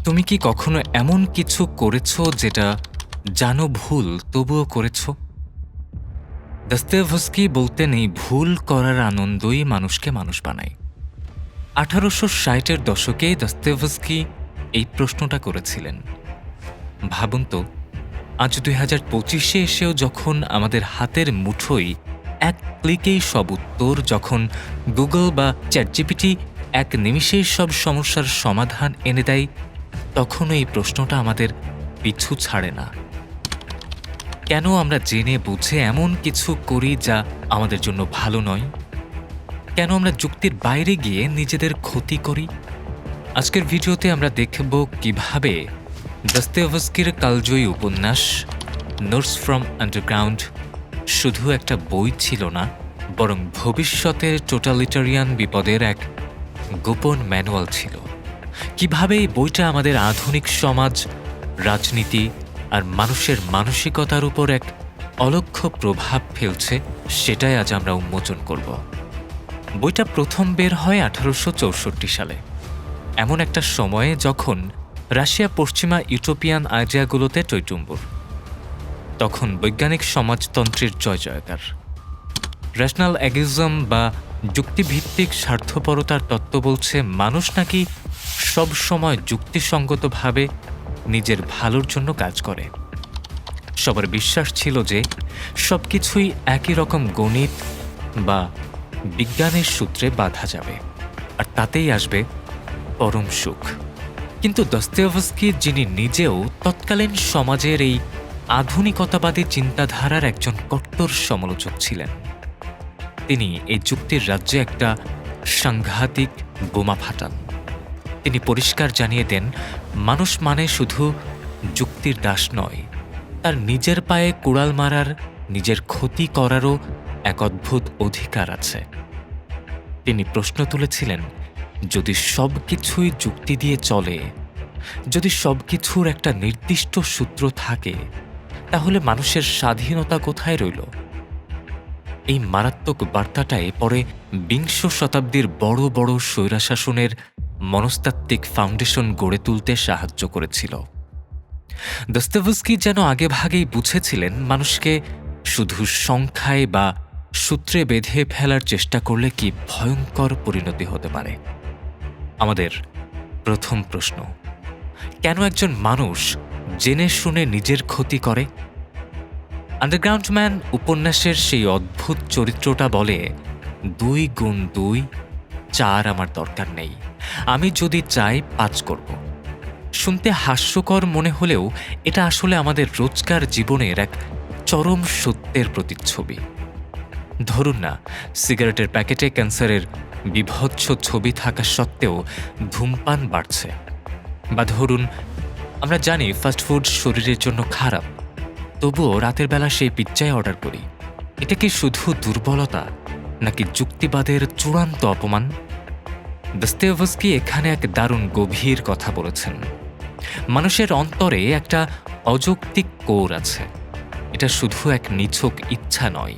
তুমি কি কখনো এমন কিছু করেছো যেটা জানো ভুল তবুও করেছো? দস্তয়েভস্কি বলতেন এই ভুল করার আনন্দই মানুষকে মানুষ বানায়। 1860-এর দশকে দস্তয়েভস্কি এই প্রশ্নটা করেছিলেন। ভাবুন তো, আজ 2025-এ এসেও যখন আমাদের হাতের মুঠোয় এক ক্লিকেই সব উত্তর, যখন গুগল বা চ্যাটজিপিটি এক নিমিষেই সব সমস্যার সমাধান এনে দেয়, তখনও এই প্রশ্নটা আমাদের পিছু ছাড়ে না। কেন আমরা জেনে বুঝে এমন কিছু করি যা আমাদের জন্য ভালো নয়? কেন আমরা যুক্তির বাইরে গিয়ে নিজেদের ক্ষতি করি? আজকের ভিডিওতে আমরা দেখব কিভাবে দস্তয়েভস্কির কালজয়ী উপন্যাস নোটস ফ্রম আন্ডারগ্রাউন্ড শুধু একটা বই ছিল না, বরং ভবিষ্যতের টোটালিটারিয়ান বিপদের এক গোপন ম্যানুয়াল ছিল। কিভাবে এই বইটা আমাদের আধুনিক সমাজ, রাজনীতি আর মানুষের মানসিকতার উপর এক অলক্ষ্য প্রভাব ফেলছে, সেটাই আজ আমরা উন্মোচন করব। বইটা প্রথম বের হয় 1864 সালে, এমন একটা সময়ে যখন রাশিয়া পশ্চিমা ইউটোপিয়ান আইডিয়াগুলোতে টইটুম্বুর। তখন বৈজ্ঞানিক সমাজতন্ত্রের জয় জয়কার। রেশনাল অ্যাগিজম বা যুক্তিভিত্তিক স্বার্থপরতার তত্ত্ব বলছে মানুষ নাকি সব সময় যুক্তিসঙ্গতভাবে নিজের ভালোর জন্য কাজ করে। সবার বিশ্বাস ছিল যে সবকিছুই একই রকম গণিত বা বিজ্ঞানের সূত্রে বাঁধা যাবে, আর তাতেই আসবে পরম সুখ। কিন্তু দস্তয়েভস্কি, যিনি নিজেও তৎকালীন সমাজের এই আধুনিকতাবাদী চিন্তাধারার একজন কট্টর সমালোচক ছিলেন, তিনি এই যুক্তির রাজ্যে একটা সাংঘাতিক বোমা ফাটান। তিনি পরিষ্কার জানিয়ে দেন, মানুষ মানে শুধু যুক্তির দাস নয়, তার নিজের পায়ে কুড়াল মারার, নিজের ক্ষতি করারও এক অদ্ভুত অধিকার আছে। তিনি প্রশ্ন তুলেছিলেন, যদি সব কিছুই যুক্তি দিয়ে চলে, যদি সব কিছুর একটা নির্দিষ্ট সূত্র থাকে, তাহলে মানুষের স্বাধীনতা কোথায় রইল? এই মারাত্মক বার্তাটাই পরে বিংশ শতাব্দীর বড় বড় স্বৈরশাসনের মনস্তাত্ত্বিক ফাউন্ডেশন গড়ে তুলতে সাহায্য করেছিল। দস্তয়েভস্কি যেন আগেভাগেই বুঝেছিলেন, মানুষকে শুধু সংখ্যায় বা সূত্রে বেঁধে ফেলার চেষ্টা করলে কি ভয়ঙ্কর পরিণতি হতে পারে। আমাদের প্রথম প্রশ্ন, কেন একজন মানুষ জেনে শুনে নিজের ক্ষতি করে? আন্ডারগ্রাউন্ড ম্যান উপন্যাসের সেই অদ্ভুত চরিত্রটা বলে, 2 গুণ 2 4 আমার দরকার নেই, আমি যদি চাই 5 করব। শুনতে হাস্যকর মনে হলেও এটা আসলে আমাদের রোজকার জীবনের এক চরম সত্যের প্রতিচ্ছবি। ধরুন না, সিগারেটের প্যাকেটে ক্যান্সারের বিভৎস ছবি থাকা সত্ত্বেও ধূমপান বাড়ছে। বা ধরুন, আমরা জানি ফাস্টফুড শরীরের জন্য খারাপ, তবুও রাতের বেলা সেই পিৎজাই অর্ডার করি। এটা কি শুধু দুর্বলতা, নাকি যুক্তিবাদের চূড়ান্ত অপমান? দস্তয়েভস্কি এখানে এক দারুণ গভীর কথা বলেছেন। মানুষের অন্তরে একটা অযৌক্তিক কোর আছে। এটা শুধু এক নিছক ইচ্ছা নয়,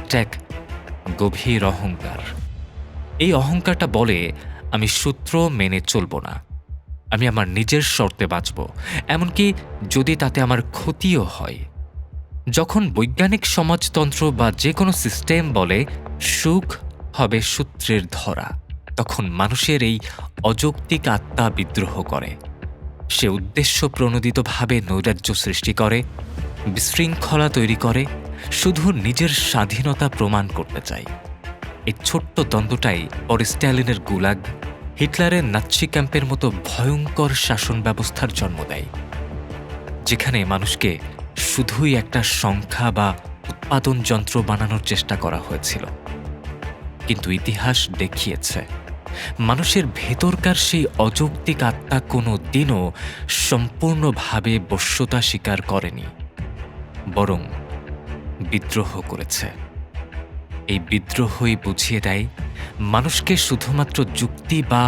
এটা এক গভীর অহংকার। এই অহংকারটা বলে, আমি সূত্র মেনে চলব না, আমি আমার নিজের শর্তে বাঁচব, এমনকি যদি তাতে আমার ক্ষতিও হয়। যখন বৈজ্ঞানিক সমাজতন্ত্র বা যে কোনো সিস্টেম বলে সুখ হবে সূত্রের ধরা, তখন মানুষের এই অযৌক্তিক আত্মা বিদ্রোহ করে। সে উদ্দেশ্য প্রণোদিতভাবে নৈরাজ্য সৃষ্টি করে, বিশৃঙ্খলা তৈরি করে, শুধু নিজের স্বাধীনতা প্রমাণ করতে চায়। এই ছোট্ট দ্বন্দ্বটাই পরে স্ট্যালিনের গুলাগ, হিটলারের নাৎসি ক্যাম্পের মতো ভয়ঙ্কর শাসন ব্যবস্থার জন্ম দেয়, যেখানে মানুষকে শুধুই একটা সংখ্যা বা উৎপাদন যন্ত্র বানানোর চেষ্টা করা হয়েছিল। কিন্তু ইতিহাস দেখিয়েছে, মানুষের ভেতরকার সেই অযৌক্তিক আত্মা কোনো দিনও সম্পূর্ণভাবে বশ্যতা স্বীকার করেনি, বরং বিদ্রোহ করেছে। এই বিদ্রোহই বুঝিয়ে দেয়, মানুষকে শুধুমাত্র যুক্তি বা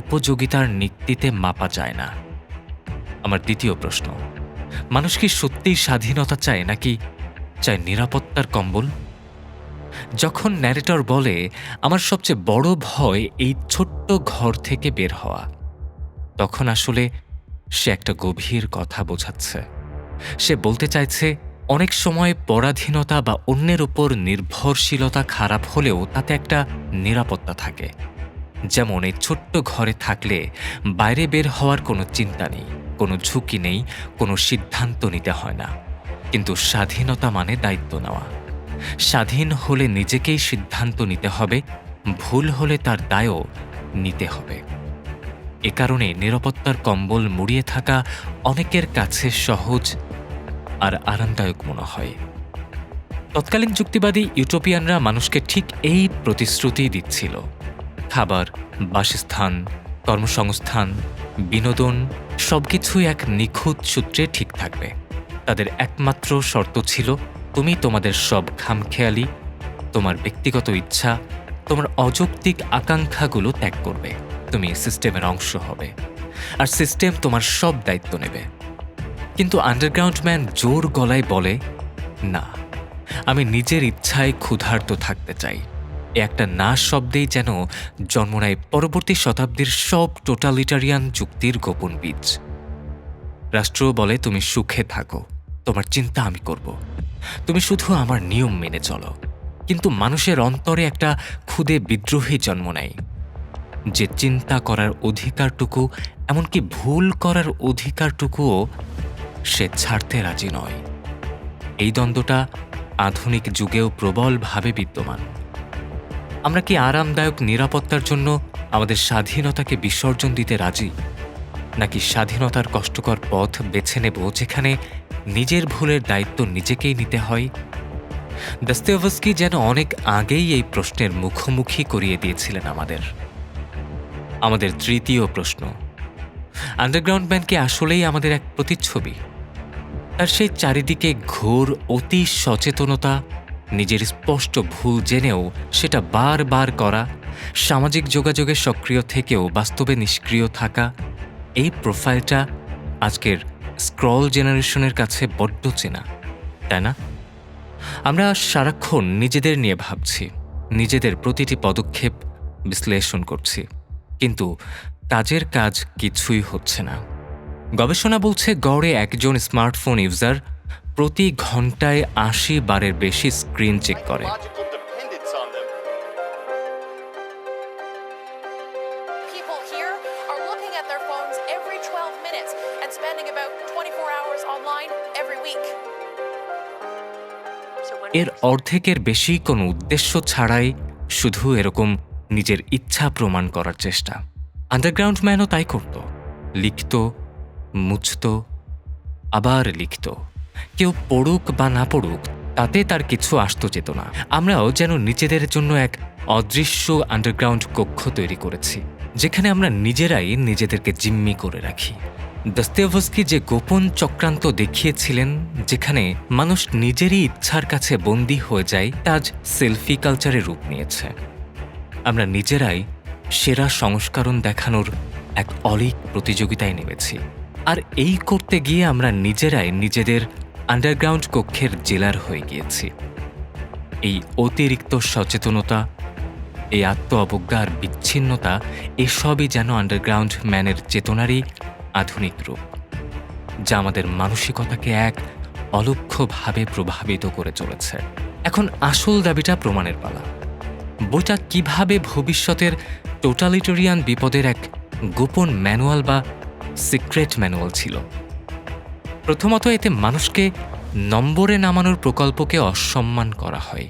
উপযোগিতার নিক্তিতে মাপা যায় না। আমার দ্বিতীয় প্রশ্ন, মানুষ কি সত্যিই স্বাধীনতা চায়, নাকি চায় নিরাপত্তার কম্বল? যখন ন্যারেটর বলে, আমার সবচেয়ে বড় ভয় এই ছোট্ট ঘর থেকে বের হওয়া, তখন আসলে সে একটা গভীর কথা বোঝাচ্ছে। সে বলতে চাইছে অনেক সময় পরাধীনতা বা অন্যের উপর নির্ভরশীলতা খারাপ হলেও তাতে একটা নিরাপত্তা থাকে। যেমন এই ছোট্ট ঘরে থাকলে বাইরে বের হওয়ার কোনো চিন্তা নেই, কোনো ঝুঁকি নেই, কোনো সিদ্ধান্ত নিতে হয় না। কিন্তু স্বাধীনতা মানে দায়িত্ব নেওয়া। স্বাধীন হলে নিজেকেই সিদ্ধান্ত নিতে হবে, ভুল হলে তার দায়ও নিতে হবে। এ কারণে নিরাপত্তার কম্বল মুড়িয়ে থাকা অনেকের কাছে সহজ আর আরামদায়ক মনে হয়। তৎকালীন যুক্তিবাদী ইউটোপিয়ানরা মানুষকে ঠিক এই প্রতিশ্রুতি দিচ্ছিল। খাবার, বাসস্থান, কর্মসংস্থান, বিনোদন সবকিছুই এক নিখুঁত সূত্রে ঠিক থাকবে। তাদের একমাত্র শর্ত ছিল তুমি তোমাদের সব খামখেয়ালি, তোমার ব্যক্তিগত ইচ্ছা, তোমার অযৌক্তিক আকাঙ্ক্ষাগুলো ত্যাগ করবে। তুমি সিস্টেমের অংশ হবে, আর সিস্টেম তোমার সব দায়িত্ব নেবে। কিন্তু আন্ডারগ্রাউন্ড ম্যান জোর গলায় বলে, না, আমি নিজের ইচ্ছায় ক্ষুধার্ত থাকতে চাই। এ একটা না শব্দেই যেন জন্ম নেয় পরবর্তী শতাব্দীর সব টোটালিটারিয়ান যুক্তির গোপন বীজ। রাষ্ট্র বলে তুমি সুখে থাকো, তোমার চিন্তা আমি করব, তুমি শুধু আমার নিয়ম মেনে চলো। কিন্তু মানুষের অন্তরে একটা ক্ষুদে বিদ্রোহী জন্ম নেয়, যে চিন্তা করার অধিকারটুকু, এমনকি ভুল করার অধিকারটুকুও সে ছাড়তে রাজি নয়। এই দ্বন্দ্বটা আধুনিক যুগেও প্রবলভাবে বিদ্যমান। আমরা কি আরামদায়ক নিরাপত্তার জন্য আমাদের স্বাধীনতাকে বিসর্জন দিতে রাজি, নাকি স্বাধীনতার কষ্টকর পথ বেছে নেব যেখানে নিজের ভুলের দায়িত্ব নিজেকেই নিতে হয়? দস্তয়েভস্কি যেন অনেক আগেই এই প্রশ্নের মুখোমুখি করিয়ে দিয়েছিলেন আমাদের তৃতীয় প্রশ্ন, আন্ডারগ্রাউন্ড ম্যান কি আসলেই আমাদের এক প্রতিচ্ছবি? তার সেই চারিদিকে ঘোর অতি সচেতনতা, নিজের স্পষ্ট ভুল জেনেও সেটা বারবার করা, সামাজিক যোগাযোগে সক্রিয় থেকেও বাস্তবে নিষ্ক্রিয় থাকা, এই প্রোফাইলটা আজকের স্ক্রল জেনারেশনের কাছে বড্ড চেনা, তাই না? আমরা সারাক্ষণ নিজেদের নিয়ে ভাবছি, নিজেদের প্রতিটি পদক্ষেপ বিশ্লেষণ করছি, কিন্তু কাজের কাজ কিছুই হচ্ছে না। গবেষণা বলছে গড়ে একজন স্মার্টফোন ইউজার প্রতি ঘন্টায় ৮০ বারের বেশি স্ক্রিন চেক করে। People here are looking at their phones every 12 minutes and spending about 24 hours online every week. এর অর্ধেকের বেশি কোনো উদ্দেশ্য ছাড়াই শুধু এরকম নিজের ইচ্ছা প্রমাণ করার চেষ্টা। আন্ডারগ্রাউন্ড ম্যানও তাই করত, লিখত, মুছত, আবার লিখত। কেউ পড়ুক বা না পড়ুক, তাতে তার কিছু আসত যেত না। আমরাও যেন নিজেদের জন্য এক অদৃশ্য আন্ডারগ্রাউন্ড কক্ষ তৈরি করেছি, যেখানে আমরা নিজেরাই নিজেদেরকে জিম্মি করে রাখি। দস্তয়েভস্কি যে গোপন চক্রান্ত দেখিয়েছিলেন, যেখানে মানুষ নিজেরই ইচ্ছার কাছে বন্দী হয়ে যায়, তা আজ সেলফি কালচারে রূপ নিয়েছে। আমরা নিজেরাই সেরা সংস্করণ দেখানোর এক অলীক প্রতিযোগিতায় নেমেছি, আর এই করতে গিয়ে আমরা নিজেরাই নিজেদের আন্ডারগ্রাউন্ড কক্ষের জেলার হয়ে গিয়েছি। এই অতিরিক্ত সচেতনতা, এই আত্ম অবজ্ঞা আর বিচ্ছিন্নতা, এসবই যেন আন্ডারগ্রাউন্ড ম্যানের চেতনারই আধুনিক রূপ, যা আমাদের মানসিকতাকে এক অলক্ষ্যভাবে প্রভাবিত করে চলেছে। এখন আসল দাবিটা প্রমাণের পালা। বইটা কিভাবে ভবিষ্যতের টোটালিটারিয়ান বিপদের এক গোপন ম্যানুয়াল বা সিক্রেট ম্যানুয়াল ছিল? প্রথমত, এতে মানুষকে নম্বরে নামানোর প্রকল্পকে অসম্মান করা হয়।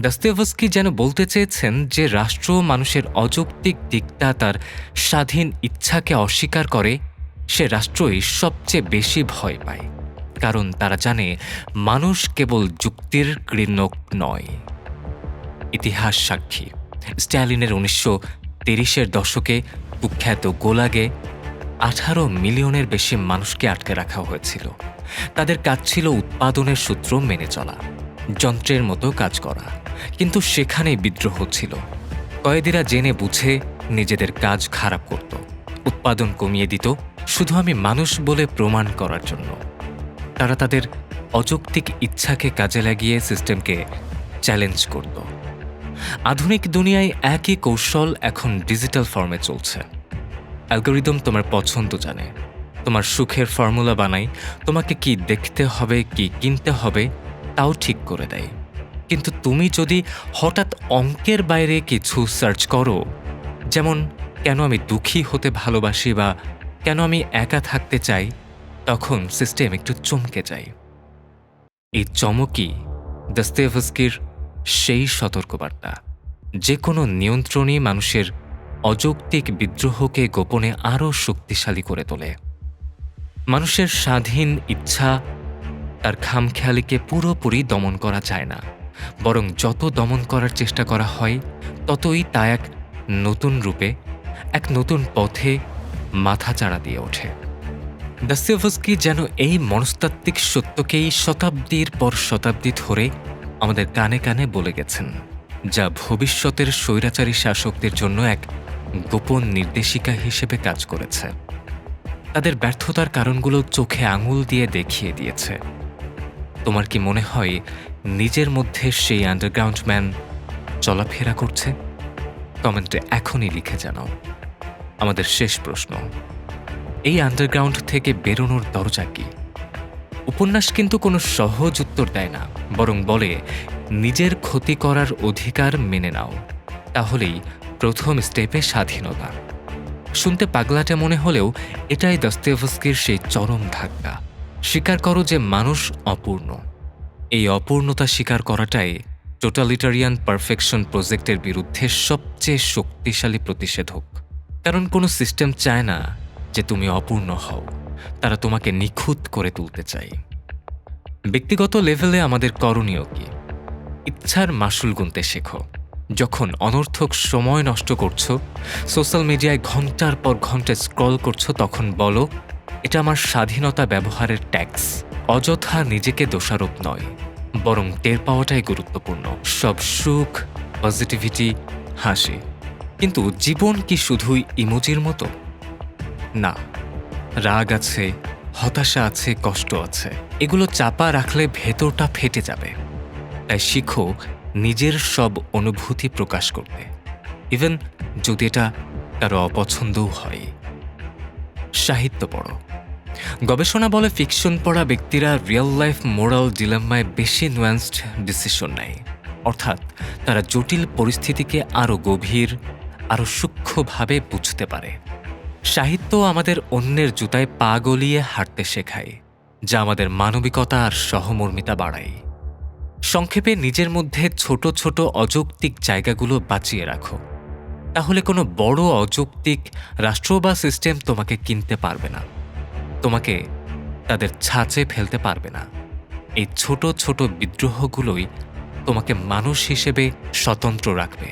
দস্তয়েভস্কি যেন বলতে চেয়েছেন যে রাষ্ট্র মানুষের অযৌক্তিক দিকটা, তার স্বাধীন ইচ্ছাকে অস্বীকার করে, সে রাষ্ট্রই সবচেয়ে বেশি ভয় পায়, কারণ তারা জানে মানুষ কেবল যুক্তির কৃণক নয়। ইতিহাস সাক্ষী, স্ট্যালিনের ১৯৩০-এর দশকে কুখ্যাত গোলাগে ১৮ মিলিয়নের বেশি মানুষকে আটকে রাখা হয়েছিল। তাদের কাজ ছিল উৎপাদনের সূত্র মেনে চলা, যন্ত্রের মতো কাজ করা, কিন্তু সেখানেই বিদ্রোহ ছিল। কয়েদিরা জেনে বুঝে নিজেদের কাজ খারাপ করত, উৎপাদন কমিয়ে দিত, শুধু আমি মানুষ বলে প্রমাণ করার জন্য। তারা তাদের অযৌক্তিক ইচ্ছাকে কাজে লাগিয়ে সিস্টেমকে চ্যালেঞ্জ করত। আধুনিক দুনিয়ায় একই কৌশল এখন ডিজিটাল ফর্মে চলছে। অ্যালগোরিদম তোমার পছন্দ জানে, তোমার সুখের ফর্মুলা বানায়, তোমাকে কি দেখতে হবে, কি কিনতে হবে তাও ঠিক করে দেয়। কিন্তু তুমি যদি হঠাৎ অঙ্কের বাইরে কিছু সার্চ করো, যেমন কেন আমি দুঃখী হতে ভালোবাসি বা কেন আমি একা থাকতে চাই, তখন সিস্টেম একটু চমকে যায়। এই চমকই দস্তয়েভস্কির সেই সতর্কবার্তা, যে কোনো নিয়ন্ত্রণই মানুষের অযৌক্তিক বিদ্রোহকে গোপনে আরও শক্তিশালী করে তোলে। মানুষের স্বাধীন ইচ্ছা, তার খামখেয়ালিকে পুরোপুরি দমন করা যায় না, বরং যত দমন করার চেষ্টা করা হয় ততই তা এক নতুন রূপে, এক নতুন পথে মাথাচাড়া দিয়ে ওঠে। দস্তয়েভস্কি যেন এই মনস্তাত্ত্বিক সত্যকেই শতাব্দীর পর শতাব্দী ধরে আমাদের কানে কানে বলে গেছেন, যা ভবিষ্যতের স্বৈরাচারী শাসকদের জন্য এক গোপন নির্দেশিকা হিসেবে কাজ করেছে। তাদের ব্যর্থতার কারণগুলো চোখে আঙুল দিয়ে দেখিয়ে দিয়েছে। তোমার কি মনে হয় নিজের মধ্যে সেই আন্ডারগ্রাউন্ড ম্যান চলাফেরা করছে? কমেন্টে এখনই লিখে জানাও। আমাদের শেষ প্রশ্ন, এই আন্ডারগ্রাউন্ড থেকে বেরোনোর দরজা কি? উপন্যাস কিন্তু কোনো সহজ উত্তর দেয় না, বরং বলে নিজের ক্ষতি করার অধিকার মেনে নাও, তাহলেই প্রথম স্টেপে স্বাধীনতা। শুনতে পাগলাটে মনে হলেও এটাই দস্তয়েভস্কির সেই চরম ধাক্কা। স্বীকার করো যে মানুষ অপূর্ণ। এই অপূর্ণতা স্বীকার করাটাই টোটালিটারিয়ান পারফেকশন প্রজেক্টের বিরুদ্ধে সবচেয়ে শক্তিশালী প্রতিষেধক। কারণ কোনো সিস্টেম চায় না যে তুমি অপূর্ণ হও, তারা তোমাকে নিখুঁত করে তুলতে চায়। ব্যক্তিগত লেভেলে আমাদের করণীয় কি? ইচ্ছার মাসুল গুনতে শেখো। যখন অনর্থক সময় নষ্ট করছো, সোশ্যাল মিডিয়ায় ঘন্টার পর ঘন্টা স্ক্রল করছো, তখন বলো এটা আমার স্বাধীনতা ব্যবহারের ট্যাক্স। অযথা নিজেকে দোষারোপ নয়, বরং টের পাওয়াটাই গুরুত্বপূর্ণ। সব সুখ, পজিটিভিটি, হাসি, কিন্তু জীবন কি শুধুই ইমোজির মতো? না, রাগ আছে, হতাশা আছে, কষ্ট আছে। এগুলো চাপা রাখলে ভেতরটা ফেটে যাবে। তাই শিখো নিজের সব অনুভূতি প্রকাশ করতে, ইভেন যদি এটা কারো অপছন্দও হয়। সাহিত্য পড়ো। গবেষণা বলে ফিকশন পড়া ব্যক্তিরা রিয়েল লাইফ মোরাল ডিলেম্মায় বেশি নুয়ান্সড ডিসিশন নেয়, অর্থাৎ তারা জটিল পরিস্থিতিকে আরও গভীর, আরও সূক্ষ্মভাবে বুঝতে পারে। সাহিত্য আমাদের অন্যের জুতায় পা গলিয়ে হাঁটতে শেখায়, যা আমাদের মানবিকতা আর সহমর্মিতা বাড়ায়। সংক্ষেপে, নিজের মধ্যে ছোট ছোট অযৌক্তিক জায়গাগুলো বাঁচিয়ে রাখো, তাহলে কোনো বড় অযৌক্তিক রাষ্ট্র বা সিস্টেম তোমাকে কিনতে পারবে না, তোমাকে তাদের ছাঁচে ফেলতে পারবে না। এই ছোট ছোট বিদ্রোহগুলোই তোমাকে মানুষ হিসেবে স্বতন্ত্র রাখবে।